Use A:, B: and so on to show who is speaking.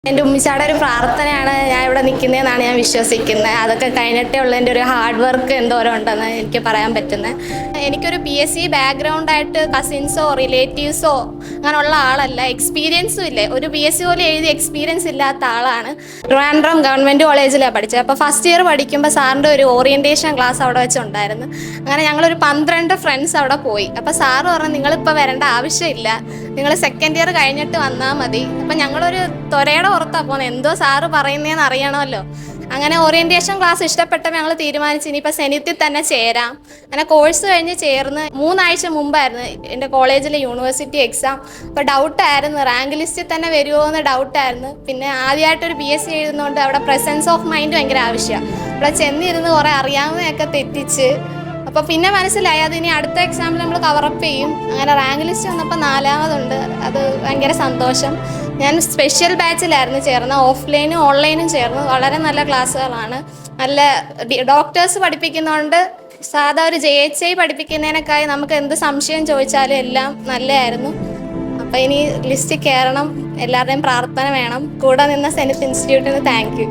A: എൻ്റെ ഉമ്മിച്ചാടെ ഒരു പ്രാർത്ഥനയാണ് ഞാൻ ഇവിടെ നിൽക്കുന്നതെന്നാണ് ഞാൻ വിശ്വസിക്കുന്നത്. അതൊക്കെ കഴിഞ്ഞിട്ടേ ഉള്ള എൻ്റെ ഒരു ഹാർഡ് വർക്ക് എന്തോരം ഉണ്ടെന്ന് എനിക്ക് പറയാൻ പറ്റുന്നത്. എനിക്കൊരു PSC ബാക്ക്ഗ്രൗണ്ടായിട്ട് കസിൻസോ റിലേറ്റീവ്സോ അങ്ങനെയുള്ള ആളല്ല, എക്സ്പീരിയൻസും ഇല്ലേ. ഒരു PSC പോലും എഴുതി എക്സ്പീരിയൻസ് ഇല്ലാത്ത ആളാണ്. ട്രിവാൻഡ്രം ഗവൺമെൻറ് കോളേജിലാണ് പഠിച്ചത്. അപ്പോൾ ഫസ്റ്റ് ഇയർ പഠിക്കുമ്പോൾ സാറിൻ്റെ ഒരു ഓറിയൻറ്റേഷൻ ക്ലാസ് അവിടെ വെച്ചുണ്ടായിരുന്നു. അങ്ങനെ ഞങ്ങളൊരു 12 ഫ്രണ്ട്സ് അവിടെ പോയി. അപ്പോൾ സാറ് പറഞ്ഞു, നിങ്ങളിപ്പോൾ വരേണ്ട ആവശ്യമില്ല, നിങ്ങൾ സെക്കൻഡ് ഇയർ കഴിഞ്ഞിട്ട് വന്നാൽ മതി. അപ്പം ഞങ്ങളൊരു തൊരയുടെ പുറത്താണ് പോകുന്നത്, എന്തോ സാറ് പറയുന്നതെന്ന് അറിയണമല്ലോ. അങ്ങനെ ഓറിയൻറ്റേഷൻ ക്ലാസ് ഇഷ്ടപ്പെട്ടപ്പോൾ ഞങ്ങൾ തീരുമാനിച്ചു ഇനിയിപ്പോൾ സെനിത്തിൽ തന്നെ ചേരാം. അങ്ങനെ കോഴ്സ് കഴിഞ്ഞ് ചേർന്ന് 3 ആഴ്ച മുമ്പായിരുന്നു എൻ്റെ കോളേജിലെ യൂണിവേഴ്സിറ്റി എക്സാം. അപ്പോൾ ഡൗട്ടായിരുന്നു, റാങ്ക് ലിസ്റ്റിൽ തന്നെ വരുമോ എന്ന് ഡൗട്ടായിരുന്നു. പിന്നെ ആദ്യമായിട്ടൊരു PSC എഴുതുന്നതുകൊണ്ട് അവിടെ പ്രസൻസ് ഓഫ് മൈൻഡ് ഭയങ്കര ആവശ്യമാണ്. അവിടെ ചെന്നിരുന്ന് കുറേ അറിയാവുന്നതൊക്കെ തെറ്റിച്ച് അപ്പോൾ പിന്നെ മനസ്സിലായി അത് ഇനി അടുത്ത എക്സാമിൽ നമ്മൾ കവറപ്പ് ചെയ്യും. അങ്ങനെ റാങ്ക് ലിസ്റ്റ് വന്നപ്പോൾ 4ാമതുണ്ട്. അത് ഭയങ്കര സന്തോഷം. ഞാൻ സ്പെഷ്യൽ ബാച്ചിലായിരുന്നു ചേർന്ന്, ഓഫ്ലൈനും ഓൺലൈനും ചേർന്ന്. വളരെ നല്ല ക്ലാസ്സുകളാണ്, നല്ല ഡോക്ടേഴ്സ് പഠിപ്പിക്കുന്നതുകൊണ്ട് സാധാ ഒരു JHI പഠിപ്പിക്കുന്നതിനേക്കായി നമുക്ക് എന്ത് സംശയം ചോദിച്ചാലും എല്ലാം നല്ലതായിരുന്നു. അപ്പോൾ ഇനി ലിസ്റ്റിൽ കയറണം, എല്ലാവരുടെയും പ്രാർത്ഥന വേണം. കൂടെ നിന്ന സെനിത്ത് ഇൻസ്റ്റിറ്റ്യൂട്ടിന് താങ്ക് യു.